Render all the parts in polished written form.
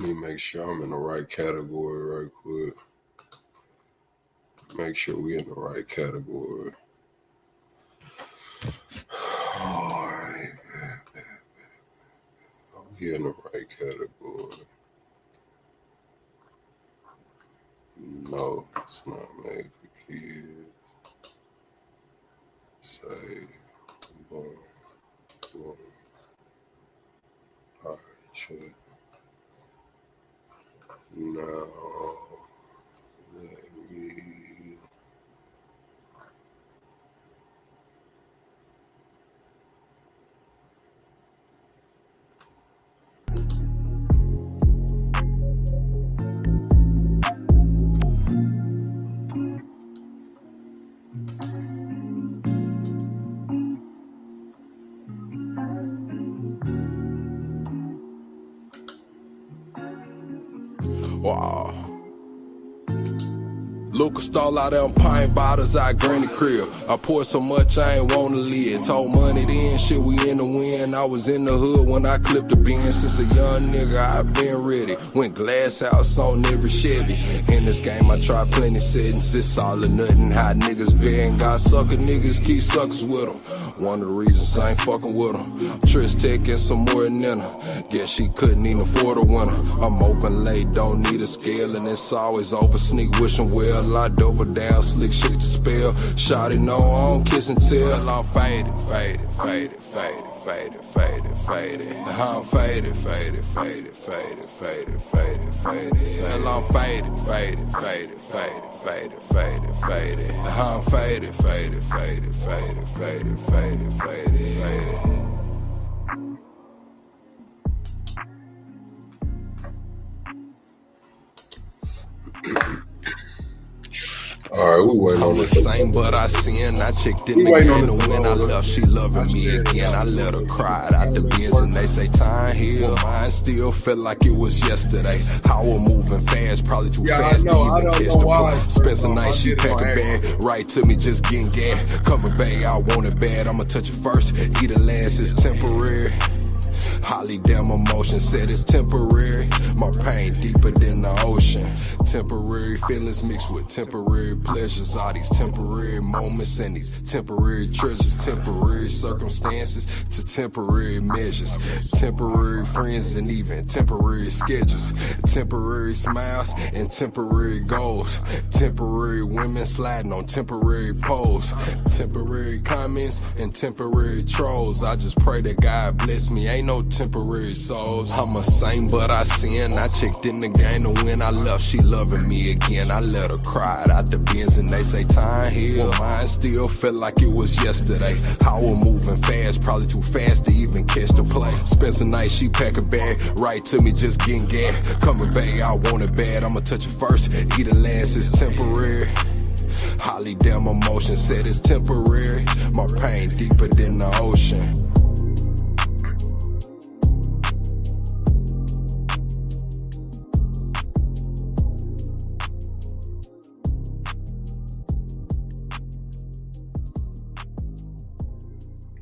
Let me make sure I'm in the right category right quick. Make sure we in the right category. All right. We in the right category. No, it's not made for kids. Save. Boom. Boom. All right, check. Now, let me. Wow. Lucas stole out them pint bottles out granny crib. I poured so much I ain't wanna live. Told money then, shit we in the wind. I was in the hood when I clipped the bin. Since a young nigga I been ready. Went glass house on every Chevy. In this game I tried plenty settings. It's all or nothing how niggas been. Got sucker niggas, keep suckers with them. One of the reasons I ain't fucking with them. Trish taking some more than her. Guess she couldn't even afford a winner. I'm open late, don't need a scale. And it's always over, sneak wishing well. I double down, slick shit to spell. Shawty know I don't kiss and tell. I'm faded, faded, faded, faded, faded, faded, faded. I'm faded, faded, faded, faded, faded, faded, faded. I'm faded, faded, faded, faded, faded, faded, faded. I'm faded, faded, faded, faded, faded, faded, faded, faded. All right, we waiting on this. Same, but I sin. I checked in the game, and when I left, she loving me again. I let her cry out the bins, and they say time heal. Mine still felt like it was yesterday. How we're moving fast, probably too fast to even catch the play. Spent some night, she pack a bag, right to me, just getting gas. Coming back, I want it bad. I'ma touch it first, eat it last, it's temporary. Holly damn emotion said it's temporary. My pain deeper than the ocean. Temporary feelings mixed with temporary pleasures. All these temporary moments and these temporary treasures. Temporary circumstances to temporary measures. Temporary friends and even temporary schedules. Temporary smiles and temporary goals. Temporary women sliding on temporary poles. Temporary comments and temporary trolls. I just pray that God bless me. Ain't no temporary souls. I'm a saint, but I sin. I checked in the game, and when I left, she loving me again. I let her cry out the bins, and they say time heal. Mine still felt like it was yesterday. How we're moving fast, probably too fast to even catch the play. Spent some night, she pack a bag, right to me, just getting gas. Coming back, I want it bad. I'ma touch it first, eat it last, it's temporary. Holly damn emotion said it's temporary. My pain deeper than the ocean.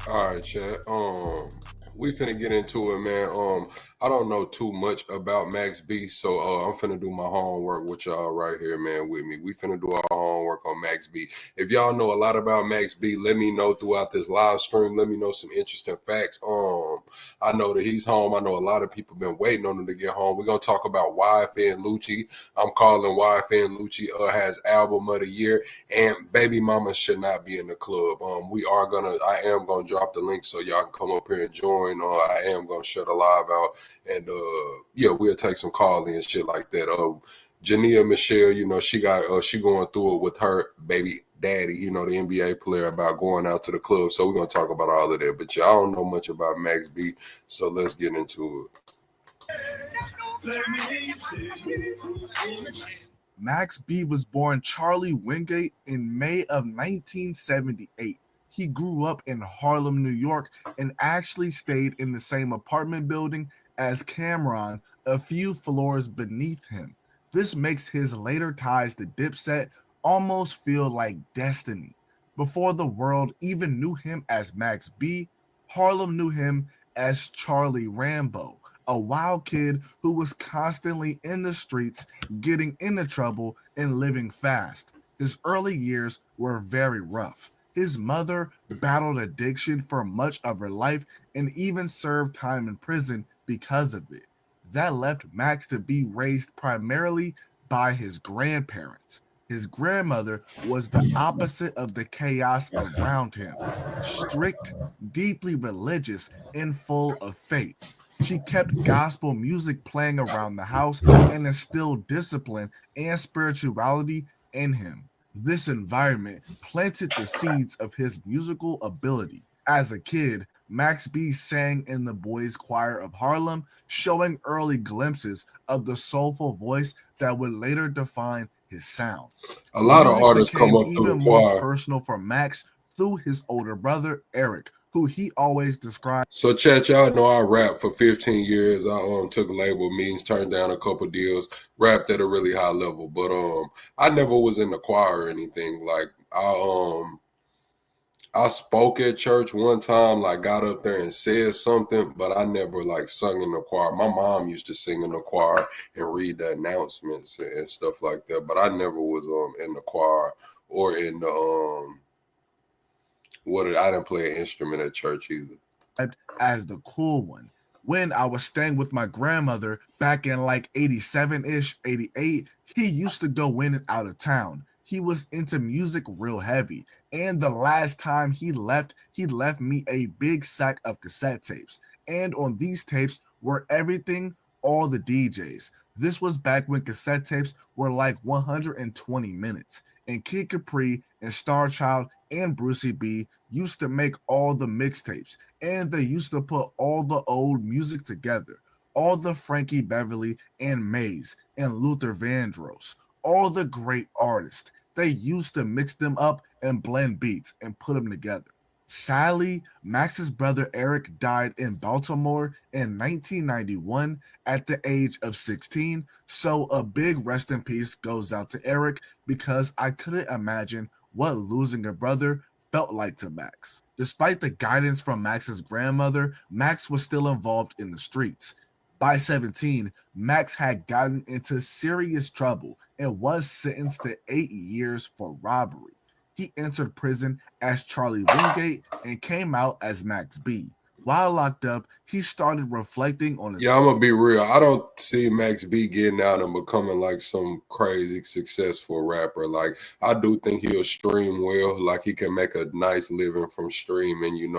All right, chat. We finna get into it, man. I don't know too much about Max B, so I'm finna do my homework with y'all right here, man, with me. We finna do our homework on Max B. If y'all know a lot about Max B, let me know throughout this live stream. Let me know some interesting facts. I know that he's home. I know a lot of people been waiting on him to get home. We're gonna talk about YFN Lucci. I'm calling YFN Lucci has album of the year, and Baby Mama should not be in the club. I am gonna drop the link so y'all can come up here and join. I am gonna shut the live out, and we'll take some call in shit like that. Jania Michelle, she going through it with her baby daddy, the NBA player, about going out to the club. So we're gonna talk about all of that. But y'all don't know much about Max B, so let's get into it. Max B was born Charlie Wingate in May of 1978. He grew up in Harlem, New York, and actually stayed in the same apartment building as Cameron, a few floors beneath him. This makes his later ties to Dipset almost feel like destiny. Before the world even knew him as Max B, Harlem knew him as Charlie Rambo, a wild kid who was constantly in the streets, getting into trouble, and living fast. His early years were very rough. His mother battled addiction for much of her life and even served time in prison because of it. That left Max to be raised primarily by his grandparents. His grandmother was the opposite of the chaos around him, strict, deeply religious, and full of faith. She kept gospel music playing around the house and instilled discipline and spirituality in him. This environment planted the seeds of his musical ability. As a kid, Max B sang in the boys' choir of Harlem, showing early glimpses of the soulful voice that would later define his sound. A lot of Music artists come became up through even the more choir. personal for Max through his older brother, Eric, who he always described. So, chat, y'all know I rapped for 15 years. I took label meetings, turned down a couple deals, rapped at a really high level. But I never was in the choir or anything. Like I spoke at church one time, like got up there and said something, but I never like sung in the choir. My mom used to sing in the choir and read the announcements and stuff like that, but I never was in the choir or in the I didn't play an instrument at church either. As the cool one. When I was staying with my grandmother back in like 87 ish, 88, he used to go in and out of town. He was into music real heavy. And the last time he left me a big sack of cassette tapes. And on these tapes were everything, all the DJs. This was back when cassette tapes were like 120 minutes. And Kid Capri and Star Child and Brucey B used to make all the mixtapes, and they used to put all the old music together, all the Frankie Beverly and Mays and Luther Vandross, all the great artists. They used to mix them up and blend beats and put them together. Sadly, Max's brother Eric died in Baltimore in 1991 at the age of 16, so a big rest in peace goes out to Eric because I couldn't imagine what losing a brother felt like to Max. Despite the guidance from Max's grandmother, Max was still involved in the streets. By 17, Max had gotten into serious trouble and was sentenced to 8 years for robbery. He entered prison as Charlie Wingate and came out as Max B. While locked up, he started reflecting on his. Yeah, I'm gonna be real. I don't see Max B getting out and becoming like some crazy successful rapper. Like I do think he'll stream well. Like he can make a nice living from streaming,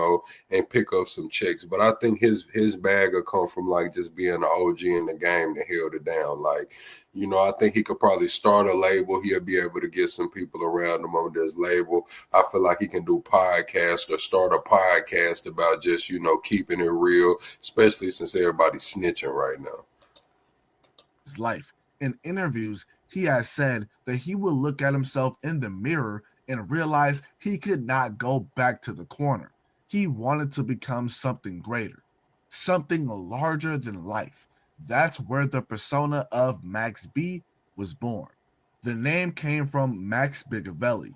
and pick up some checks. But I think his bag will come from like just being an OG in the game that held it down. Like, I think he could probably start a label. He'll be able to get some people around him on this label. I feel like he can do podcasts or start a podcast about just, keeping it real, especially since everybody's snitching right now. His life. In interviews, he has said that he will look at himself in the mirror and realize he could not go back to the corner. He wanted to become something greater, something larger than life. That's where the persona of Max B was born. The name came from Max Bigavelli,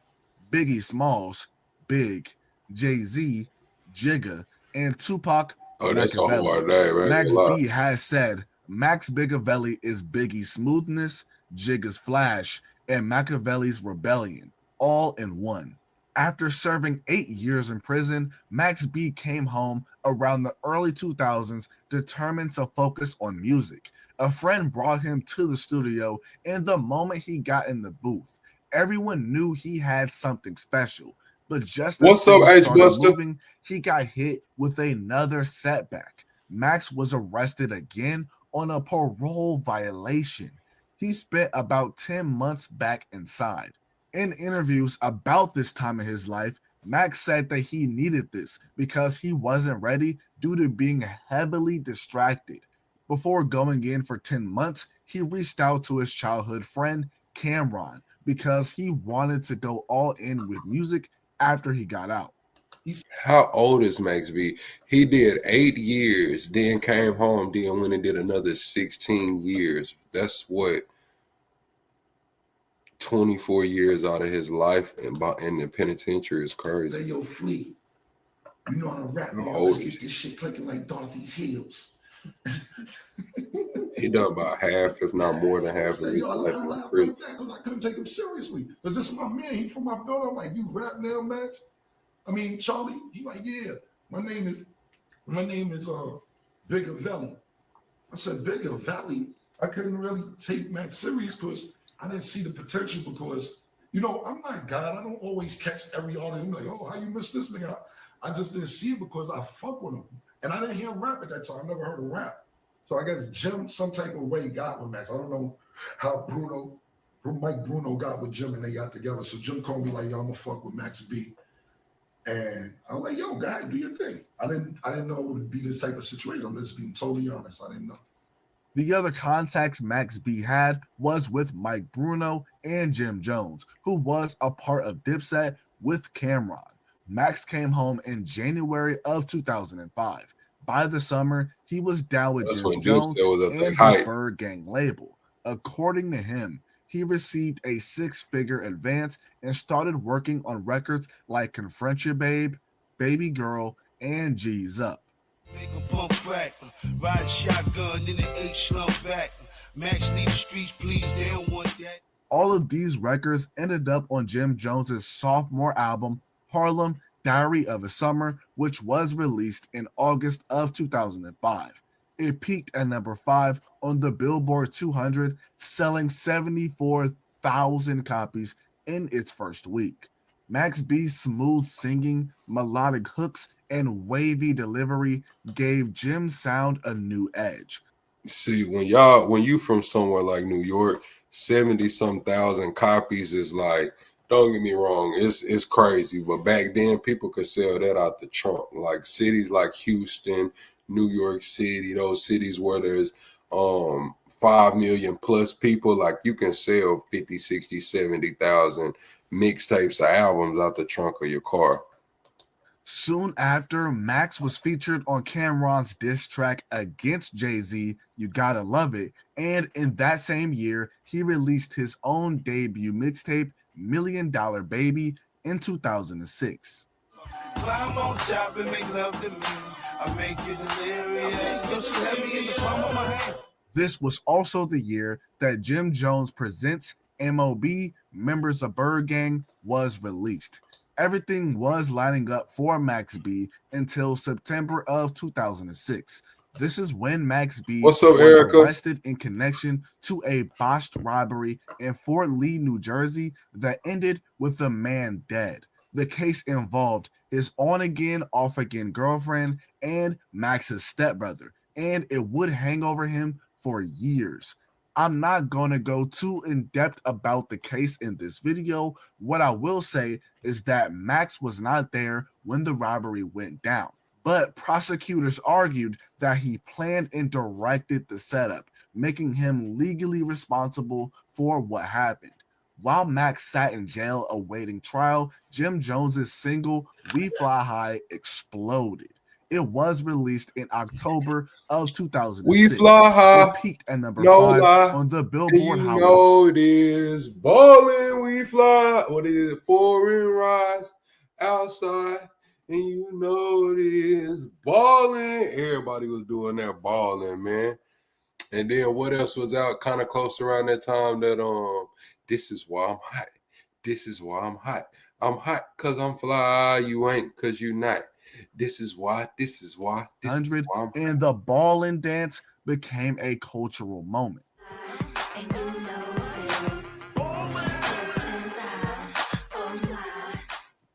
Biggie Smalls, Big, Jay-Z, Jigga, and Tupac That's a Machiavelli. hard name, man. Max B has said Max Bigavelli is Biggie's smoothness, Jigga's flash, and Machiavelli's rebellion, all in one. After serving 8 years in prison, Max B came home around the early 2000s determined to focus on music. A friend brought him to the studio, and the moment he got in the booth, everyone knew he had something special. But just as things started moving, he got hit with another setback. Max was arrested again on a parole violation. He spent about 10 months back inside. In interviews about this time in his life, Max said that he needed this because he wasn't ready due to being heavily distracted. Before going in for 10 months, he reached out to his childhood friend, Cameron, because he wanted to go all in with music after he got out. How old is Max B? He did 8 years, then came home, then went and did another 16 years. That's what, 24 years out of his life in the penitentiary is crazy. Say, yo, Flea, you know how to rap, man. Let's get this shit clicking like Dorothy's heels. He done about half, if not more than half of his life in laughed prison. like that because I couldn't take him seriously. Because this is my man. He from my building. I'm like, you rap now, Max? I mean, Charlie. He like, yeah. My name is Bigger Valley. I said, Bigger Valley. I couldn't really take Max serious because I didn't see the potential because, I'm not God. I don't always catch every artist. I'm like, oh, how you miss this nigga? I just didn't see it because I fuck with him. And I didn't hear him rap at that time. I never heard him rap. So I guess Jim some type of way got with Max. I don't know how Mike Bruno got with Jim and they got together. So Jim called me like, yo, I'm gonna fuck with Max B. And I'm like, yo, guy, do your thing. I didn't know it would be this type of situation. I'm just being totally honest. I didn't know. The other contacts Max B had was with Mike Bruno and Jim Jones, who was a part of Dipset with Cameron. Max came home in January of 2005. By the summer, he was down with That's Jim when Jones Dipset was at and their his height. Bird Gang label. According to him, he received a 6-figure advance and started working on records like Confront Your Babe, Baby Girl, and G's Up. Make a pump crack, ride shotgun in the H slump back. Max leave the streets, please, they don't want that. All of these records ended up on Jim Jones's sophomore album, Harlem Diary of a Summer, which was released in August of 2005. It peaked at number 5 on the Billboard 200, selling 74,000 copies in its first week. Max B's smooth singing, melodic hooks, and wavy delivery gave Jim's sound a new edge. See, when you from somewhere like New York, 70-some thousand copies is like, don't get me wrong, it's crazy. But back then, people could sell that out the trunk. Like cities like Houston, New York City, those cities where there's 5 million plus people, like you can sell 50, 60, 70,000 mixtapes or albums out the trunk of your car. Soon after, Max was featured on Cameron's diss track against Jay-Z, You Gotta Love It, and in that same year, he released his own debut mixtape, $1 Million Baby, in 2006. Climb on top and make love to me. I make you delirious. Yo, she had me in the palm of my hand. This was also the year that Jim Jones Presents M.O.B. Members of Bird Gang was released. Everything was lining up for Max B until September of 2006. This is when Max B What's up, was Erica? arrested in connection to a botched robbery in Fort Lee, New Jersey that ended with the man dead. The case involved his on-again, off-again girlfriend and Max's stepbrother, and it would hang over him for years. I'm not going to go too in-depth about the case in this video. What I will say is that Max was not there when the robbery went down, but prosecutors argued that he planned and directed the setup, making him legally responsible for what happened. While Max sat in jail awaiting trial, Jim Jones's single We Fly High exploded. It was released in October of 2006. We fly high, it peaked at number no 5 lie. on the Billboard And you Hot know it is ballin', we fly. What is it? Foreign rise outside. And you know it is ballin'. Everybody was doing that ballin', man. And then what else was out kind of close around that time? That this is why I'm hot. This is why I'm hot. I'm hot because I'm fly. You ain't because you not. This is why. This is why. This is why I'm hot. And the ballin' dance became a cultural moment. And you know this.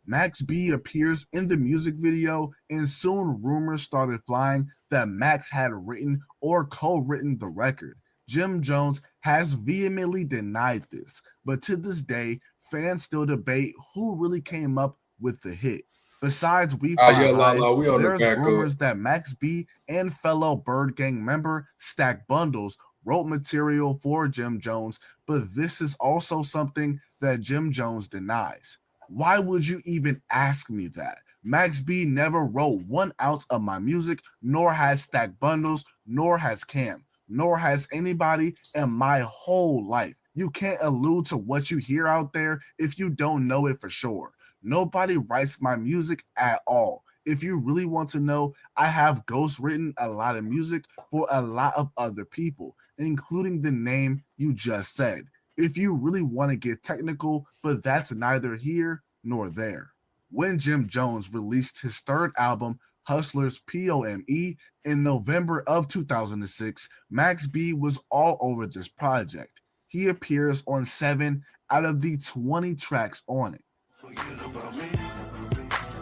Max B appears in the music video, and soon rumors started flying that Max had written or co-written the record. Jim Jones has vehemently denied this, but to this day, fans still debate who really came up with the hit. Besides We Fly High, there's rumors that Max B and fellow Bird Gang member Stack Bundles wrote material for Jim Jones, but this is also something that Jim Jones denies. Why would you even ask me that? Max B never wrote 1 ounce of my music, nor has Stack Bundles, nor has Cam, nor has anybody in my whole life. You can't allude to what you hear out there if you don't know it for sure. Nobody writes my music at all. If you really want to know, I have ghost written a lot of music for a lot of other people, including the name you just said. If you really want to get technical, but that's neither here nor there. When Jim Jones released his third album, Hustlers POME, in November of 2006, Max B was all over this project. He appears on 7 out of the 20 tracks on it. Forget about me.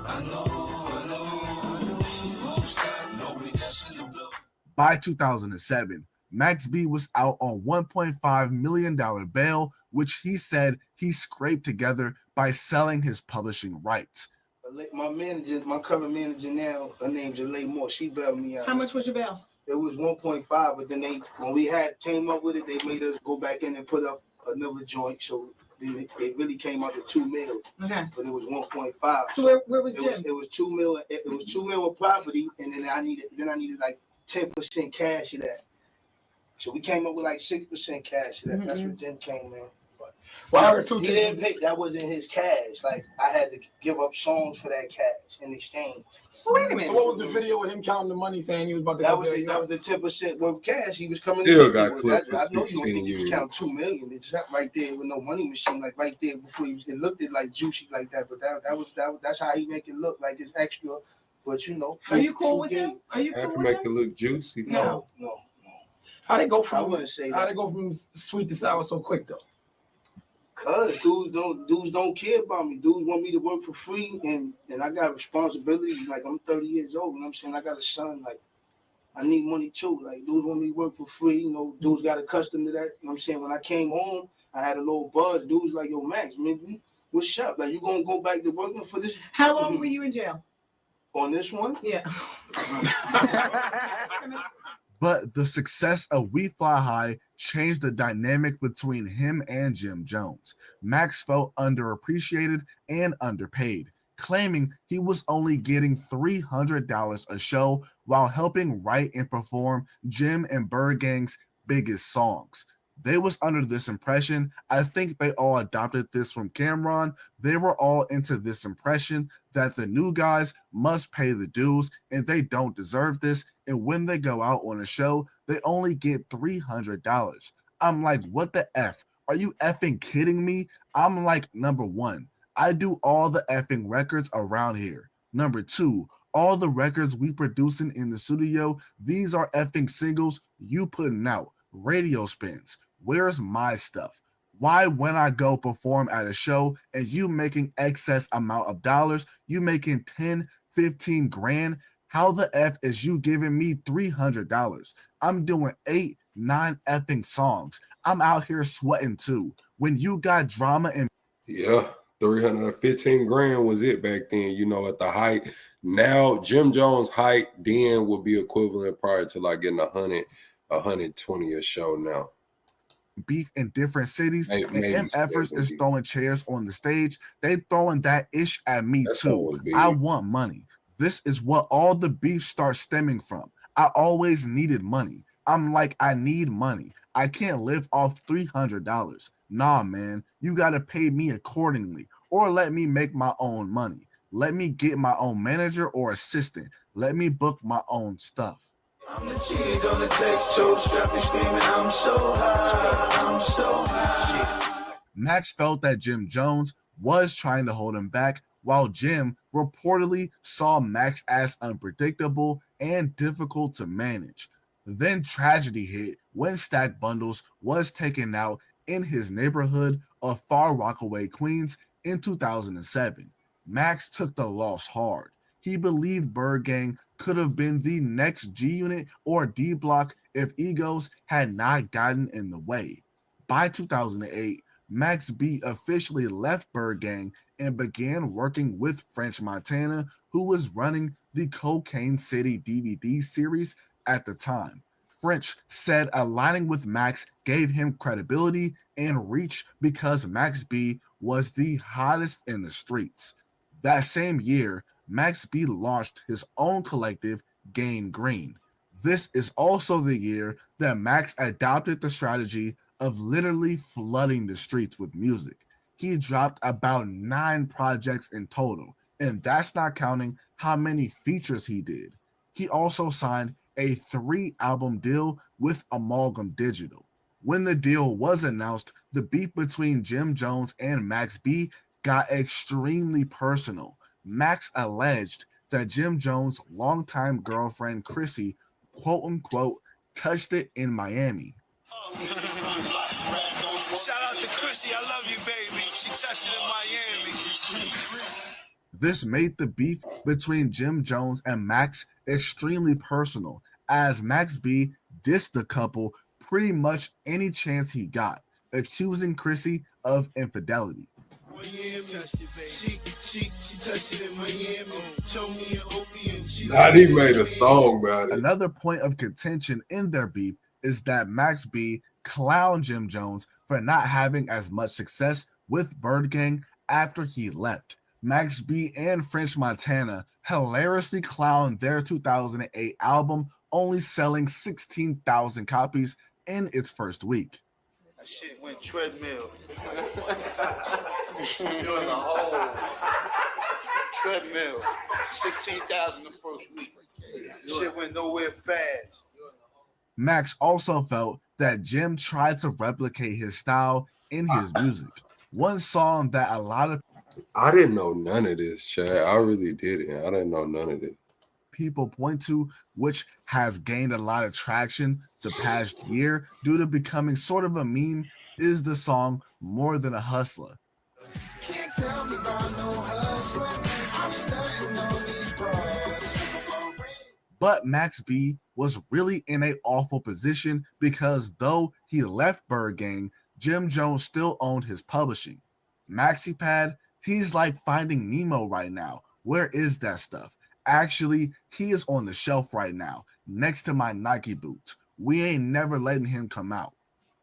I know. Won't stop. Nobody that's in the blood. By 2007, Max B was out on $1.5 million bail, which he said he scraped together by selling his publishing rights. My manager, my current manager now, her name's Jalay Moore. She bailed me out. How much was your bail? It was 1.5, but then when we came up with it, they made us go back in and put up another joint. So it really came out to $2 million. Okay. But it was 1.5. So where was Jim? It was $2 million. It was $2 million of property, and then I needed like 10% cash of that. So we came up with like 6% cash of that. Mm-hmm. That's what Jim came in. Well, he didn't pay. That wasn't his cash. Like I had to give up songs for that cash in exchange. Wait a minute. So what was the video with him counting the money, saying he was about to That was the 10% worth of cash he was coming. Still to got clipped for I know you 16 don't think years. you count $2 million. It's not right there with no money machine, like right there before it looked it like juicy like that. But that's how he make it look like it's extra. But you know. Are you cool with him? Are you I cool can with make him? it look juicy. No. How they go I from wouldn't say how that. they go from sweet to sour so quick though? Cause dudes don't care about me. Dudes want me to work for free, and I got responsibilities. Like I'm 30 years old, and I'm saying I got a son. Like I need money too. Like dudes want me to work for free. You know, dudes got accustomed to that. You know what I'm saying? When I came home, I had a little buzz. Dudes like, yo, Max, man, what's up? Like you gonna go back to working for this? How long were you in jail? On this one? Yeah. But the success of We Fly High changed the dynamic between him and Jim Jones. Max felt underappreciated and underpaid, claiming he was only getting $300 a show while helping write and perform Jim and Bird Gang's biggest songs. They was under this impression. I think they all adopted this from Cameron. They were all into this impression that the new guys must pay the dues and they don't deserve this. And when they go out on a show, they only get $300. I'm like, what the F? Are you effing kidding me? I'm like, number one, I do all the effing records around here. Number two, all the records we producing in the studio, these are effing singles you putting out, radio spins. Where's my stuff? Why when I go perform at a show and you making excess amount of dollars, you making 10, 15 grand, how the F is you giving me $300? I'm doing 8, 9 effing songs. I'm out here sweating too. When you got drama and Yeah, 315 grand was it back then, you know, at the height. Now, Jim Jones' height then would be equivalent probably to like getting 120 a show now. beef in different cities, Maybe and MFers is maybe. throwing chairs on the stage. They throwing that ish at me That's too. always big. I want money. This is what all the beef starts stemming from. I always needed money. I'm like, I need money. I can't live off $300. Nah, man, you gotta pay me accordingly, or let me make my own money. Let me get my own manager or assistant. Let me book my own stuff. I'm the cheese on the text, toe strapping, screaming, I'm so high. Max felt that Jim Jones was trying to hold him back, while Jim reportedly saw Max as unpredictable and difficult to manage. Then tragedy hit when Stack Bundles was taken out in his neighborhood of Far Rockaway, Queens in 2007. Max took the loss hard. He believed Bird Gang could have been the next G Unit or D Block if egos had not gotten in the way. By 2008, Max B officially left Bird Gang and began working with French Montana, who was running the Cocaine City DVD series at the time. French said aligning with Max gave him credibility and reach because Max B was the hottest in the streets. That same year, Max B launched his own collective, Gain Green. This is also the year that Max adopted the strategy of literally flooding the streets with music. He dropped about 9 projects in total, and that's not counting how many features he did. He also signed a 3-album deal with Amalgam Digital. When the deal was announced, the beef between Jim Jones and Max B got extremely personal. Max alleged that Jim Jones' longtime girlfriend Chrissy, quote unquote, touched it in Miami. Shout out to Chrissy, I love you, baby. She touched it in Miami. This made the beef between Jim Jones and Max extremely personal, as Max B dissed the couple pretty much any chance he got, accusing Chrissy of infidelity. God, he made a song about it. Another point of contention in their beef is that Max B clowned Jim Jones for not having as much success with Bird Gang after he left. Max B and French Montana hilariously clowned their 2008 album, only selling 16,000 copies in its first week. That shit went treadmill. Doing the whole treadmill. 16,000 the first week. Shit went nowhere fast. Max also felt that Jim tried to replicate his style in his music. One song that a lot of I didn't know none of this, Chad. I really didn't. I didn't know none of this. people point to, which has gained a lot of traction the past year due to becoming sort of a meme, is the song More Than a Hustler. Can't tell me about no hustler. I'm studying on these bros. But Max B was really in an awful position because though he left Bird Gang, Jim Jones still owned his publishing. MaxiPad, he's like Finding Nemo right now. Where is that stuff? Actually, he is on the shelf right now, next to my Nike boots. We ain't never letting him come out.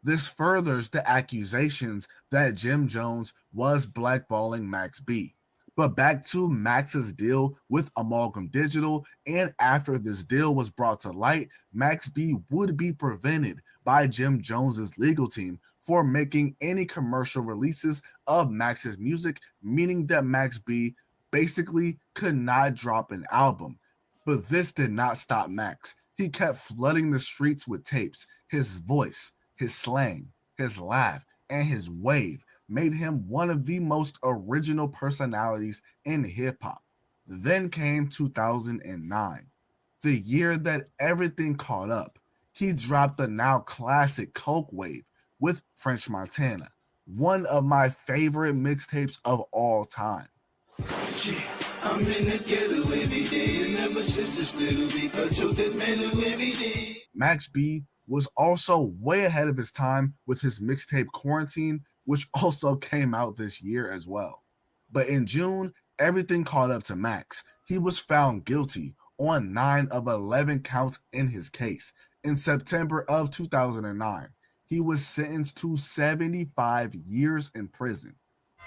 This furthers the accusations that Jim Jones was blackballing Max B. But back to Max's deal with Amalgam Digital, and after this deal was brought to light, Max B would be prevented by Jim Jones's legal team for making any commercial releases of Max's music, meaning that Max B basically could not drop an album. But this did not stop Max. He kept flooding the streets with tapes. His voice, his slang, his laugh, and his wave made him one of the most original personalities in hip-hop. Then came 2009, the year that everything caught up. He dropped the now classic Coke Wave with French Montana, one of my favorite mixtapes of all time. I'm in the ghetto every day, and ever since this little beef, I told that man every day. Max B was also way ahead of his time with his mixtape Quarantine, which also came out this year as well. But in June, everything caught up to Max. He was found guilty on 9 of 11 counts in his case. In September of 2009, he was sentenced to 75 years in prison.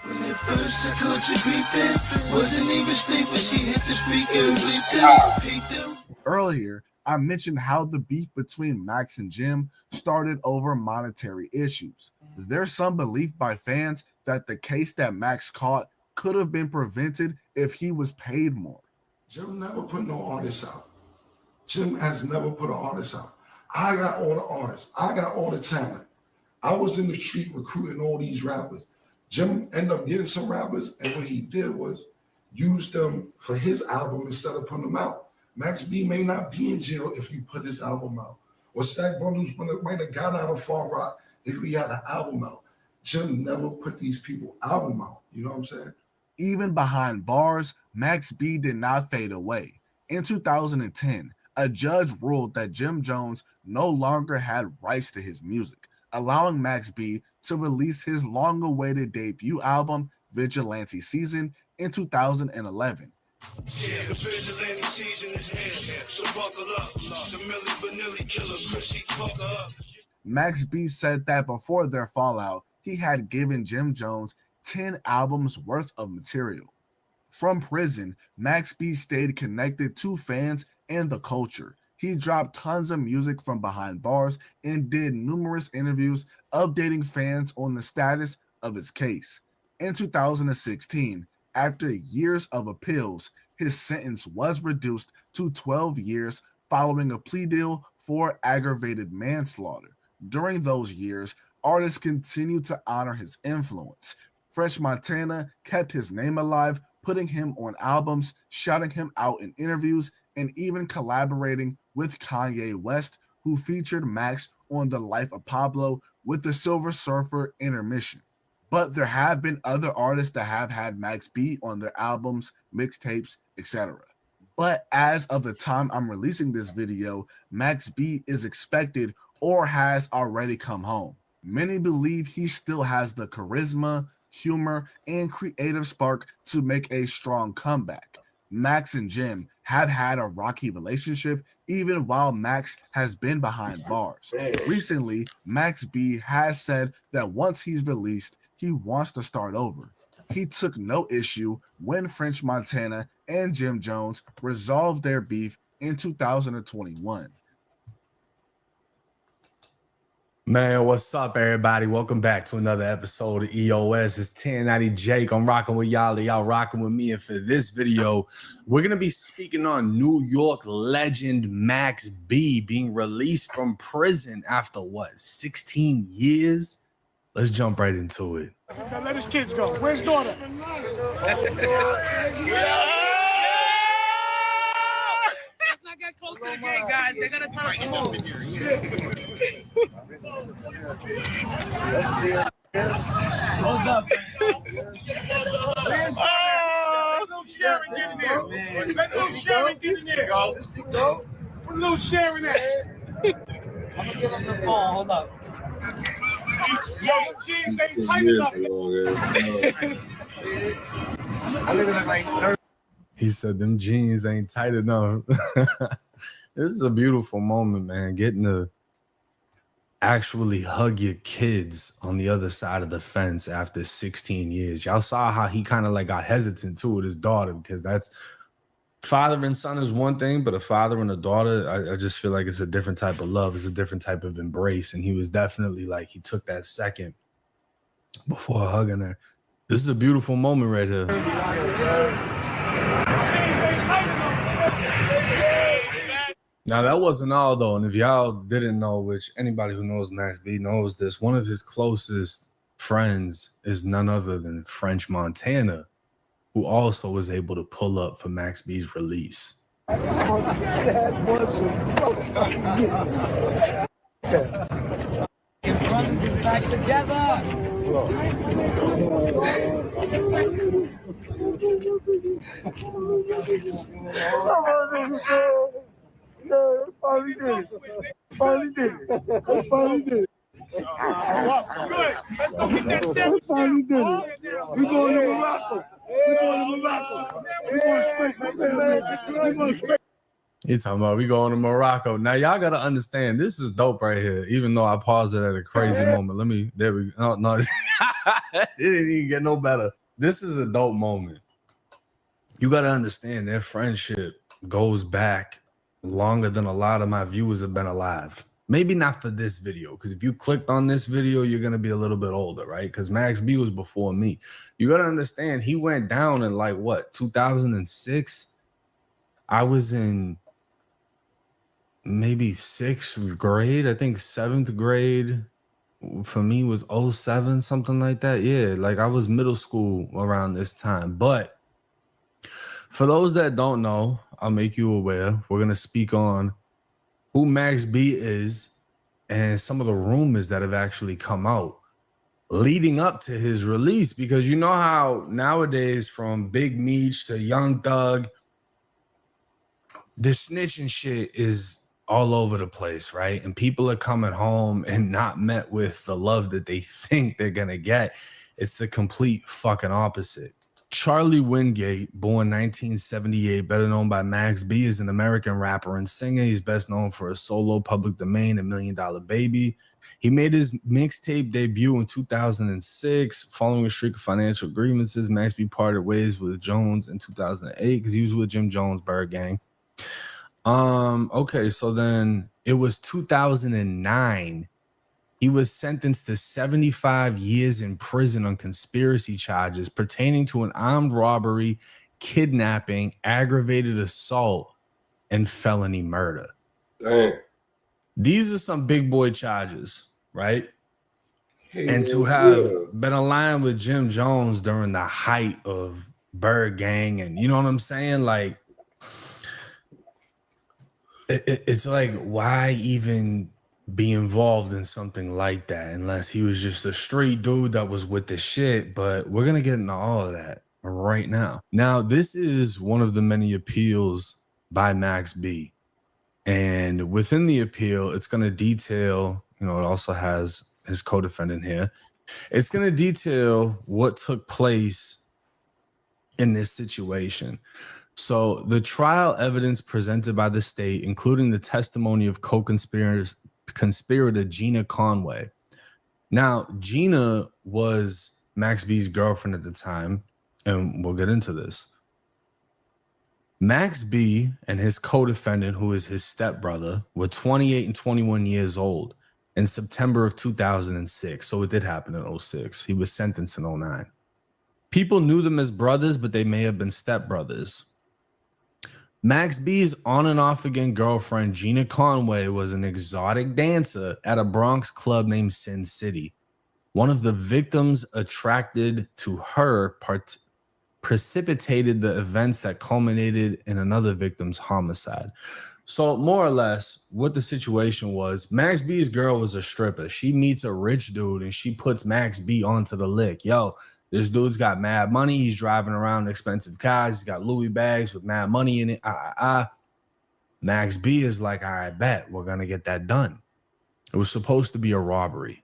When at first I caught you creeping, wasn't even sleeping, she hit the speaker and bleeped them. Earlier, I mentioned how the beef between Max and Jim started over monetary issues. There's some belief by fans that the case that Max caught could have been prevented if he was paid more. Jim never put no artists out. Jim has never put an artist out. I got all the artists. I got all the talent. I was in the street recruiting all these rappers. Jim ended up getting some rappers, and what he did was use them for his album instead of putting them out. Max B may not be in jail if you put his album out. Or Stack Bundles might have got out of Far Rock if we had an album out. Jim never put these people album out. You know what I'm saying? Even behind bars, Max B did not fade away. In 2010, a judge ruled that Jim Jones no longer had rights to his music, allowing Max B to release his long-awaited debut album, Vigilante Season, in 2011. Yeah, the vigilante season is here, so buckle up. The Milli Vanilli killer, Chrissy, buckle up. Max B said that before their fallout, he had given Jim Jones 10 albums worth of material. From prison, Max B stayed connected to fans and the culture. He dropped tons of music from behind bars and did numerous interviews updating fans on the status of his case. In 2016, after years of appeals, his sentence was reduced to 12 years following a plea deal for aggravated manslaughter. During those years, artists continued to honor his influence. French Montana kept his name alive, putting him on albums, shouting him out in interviews, and even collaborating with Kanye West, who featured Max on The Life of Pablo with the Silver Surfer intermission. But there have been other artists that have had Max B on their albums, mixtapes, etc. But as of the time I'm releasing this video, Max B is expected or has already come home. Many believe he still has the charisma, humor, and creative spark to make a strong comeback. Max and Jim have had a rocky relationship even while Max has been behind bars. Recently, Max B has said that once he's released, he wants to start over. He took no issue when French Montana and Jim Jones resolved their beef in 2021. Man, what's up, everybody? Welcome back to another episode of EOS. It's 1090 Jake. I'm rocking with y'all. Y'all rocking with me. And for this video, we're going to be speaking on New York legend Max B being released from prison after, 16 years? Let's jump right into it. Now let his kids go. Where's daughter? Let's not get close to the gate, guys. They're gonna tell us to move. Hold up. Let little Sharon get in there. Let little Sharon get in there. Put little Sharon in. I'm gonna give him the phone. Hold up. Yo, your jeans ain't tight enough. He said them jeans ain't tight enough. This is a beautiful moment, man. Getting to actually hug your kids on the other side of the fence after 16 years. Y'all saw how he kind of like got hesitant too with his daughter, because that's father and son is one thing, but a father and a daughter, I just feel like it's a different type of love. It's a different type of embrace. And he was definitely like, he took that second before hugging her. This is a beautiful moment right here. Now, that wasn't all, though. And if y'all didn't know, which anybody who knows Max B knows this, one of his closest friends is none other than French Montana, who also was able to pull up for Max B's release. Back together. Finally did it. Finally did it. Finally did it. Good. Let's go get that sandwich. Finally did it. We going to Morocco. We going to Morocco. We going straight. We going straight. He's talking about we going to Morocco. Now, y'all got to understand, this is dope right here, even though I paused it at a crazy moment. There we go. No, it didn't even get no better. This is a dope moment. You got to understand their friendship goes back longer than a lot of my viewers have been alive. Maybe not for this video, because if you clicked on this video, you're going to be a little bit older, right? Because Max B was before me. You got to understand, he went down in 2006? I was in maybe 6th grade. I think 7th grade for me was 07, something like that. Yeah, I was middle school around this time. But for those that don't know, I'll make you aware. We're going to speak on who Max B is and some of the rumors that have actually come out leading up to his release. Because you know how nowadays, from Big Meech to Young Thug, the snitching shit is all over the place, right? And people are coming home and not met with the love that they think they're going to get. It's the complete fucking opposite. Charlie Wingate, born 1978, better known by Max B, is an American rapper and singer. He's best known for his solo Public Domain and $1 Million Baby. He made his mixtape debut in 2006. Following a streak of financial grievances, Max B parted ways with Jones in 2008 because he was with Jim Jones' Bird Gang. Okay, so then it was 2009. He was sentenced to 75 years in prison on conspiracy charges pertaining to an armed robbery kidnapping, aggravated assault, and felony murder. Damn. These are some big boy charges, right? Hey, and man, to have yeah. been aligned with Jim Jones during the height of Bird Gang, and you know what I'm saying? Like, it's like, why even be involved in something like that unless he was just a street dude that was with the shit? But we're gonna get into all of that right now. Now, this is one of the many appeals by Max B. And within the appeal, it's going to detail, it also has his co-defendant here. It's going to detail what took place in this situation. So the trial evidence presented by the state, including the testimony of co-conspirator Gina Conway. Now, Gina was Max B's girlfriend at the time, and we'll get into this. Max B and his co-defendant, who is his stepbrother, were 28 and 21 years old in September of 2006. So it did happen in 2006. He was sentenced in 2009. People knew them as brothers, but they may have been stepbrothers. Max B's on and off again girlfriend, Gina Conway, was an exotic dancer at a Bronx club named Sin City. One of the victims attracted to her precipitated the events that culminated in another victim's homicide. So more or less what the situation was, Max B's girl was a stripper. She meets a rich dude and she puts Max B onto the lick. Yo, this dude's got mad money. He's driving around expensive cars. He's got Louis bags with mad money in it. Max B is like, all right, bet we're going to get that done. It was supposed to be a robbery.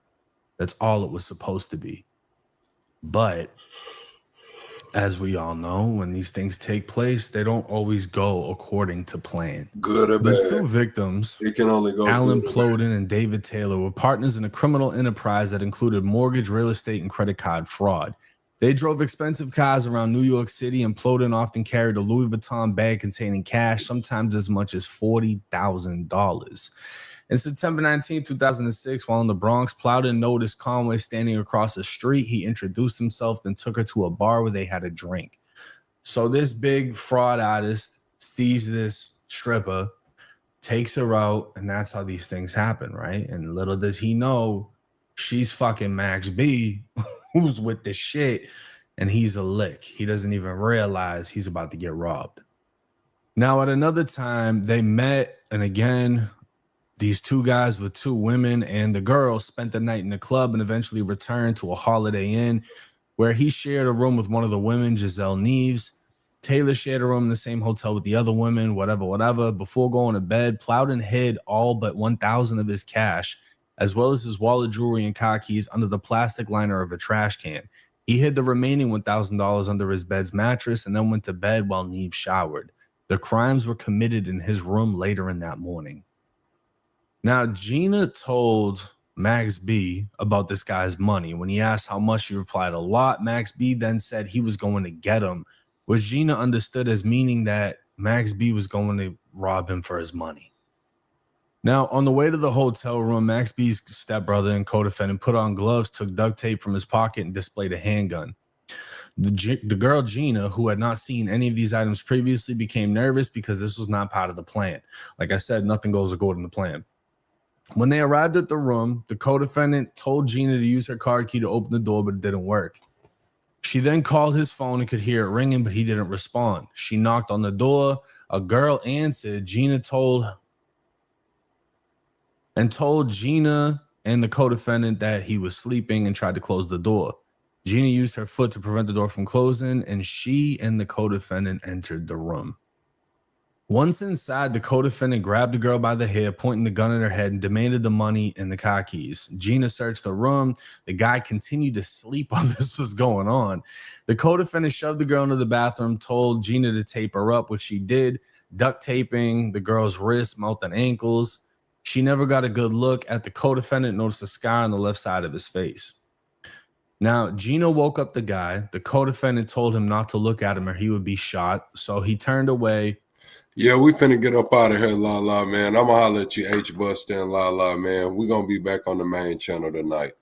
That's all it was supposed to be. But as we all know, when these things take place, they don't always go according to plan. Good or bad. The two victims, it can only go Alan Plowden and David Taylor, were partners in a criminal enterprise that included mortgage, real estate, and credit card fraud. They drove expensive cars around New York City, and Plowden often carried a Louis Vuitton bag containing cash, sometimes as much as $40,000. In September 19, 2006, while in the Bronx, Plowden noticed Conway standing across the street. He introduced himself, then took her to a bar where they had a drink. So this big fraud artist sees this stripper, takes her out, and that's how these things happen, right? And little does he know, she's fucking Max B, who's with the shit, and he's a lick. He doesn't even realize he's about to get robbed. Now, at another time, they met, and again, these two guys with two women and the girl spent the night in the club and eventually returned to a Holiday Inn where he shared a room with one of the women, Giselle Neves. Taylor shared a room in the same hotel with the other women, whatever. Before going to bed, Plowden hid all but $1,000 of his cash, as well as his wallet, jewelry, and car keys under the plastic liner of a trash can. He hid the remaining $1,000 under his bed's mattress and then went to bed while Neves showered. The crimes were committed in his room later in that morning. Now, Gina told Max B about this guy's money. When he asked how much, she replied, a lot. Max B then said he was going to get him, which Gina understood as meaning that Max B was going to rob him for his money. Now, on the way to the hotel room, Max B's stepbrother and co-defendant put on gloves, took duct tape from his pocket, and displayed a handgun. The girl, Gina, who had not seen any of these items previously, became nervous because this was not part of the plan. Like I said, nothing goes according to plan. When they arrived at the room, the co-defendant told Gina to use her card key to open the door, but it didn't work. She then called his phone and could hear it ringing, but he didn't respond. She knocked on the door. A girl answered. Gina told Gina and the co-defendant that he was sleeping and tried to close the door. Gina used her foot to prevent the door from closing, and she and the co-defendant entered the room. Once inside, the co-defendant grabbed the girl by the hair, pointing the gun at her head, and demanded the money and the car keys. Gina searched the room. The guy continued to sleep while this was going on. The co-defendant shoved the girl into the bathroom, told Gina to tape her up, which she did, duct taping the girl's wrists, mouth, and ankles. She never got a good look at the co-defendant, noticed a scar on the left side of his face. Now, Gina woke up the guy. The co-defendant told him not to look at him or he would be shot, so he turned away. Yeah, we finna get up out of here, La La, man. I'm gonna holler at you, H-Buster and La La, man. We're gonna be back on the main channel tonight.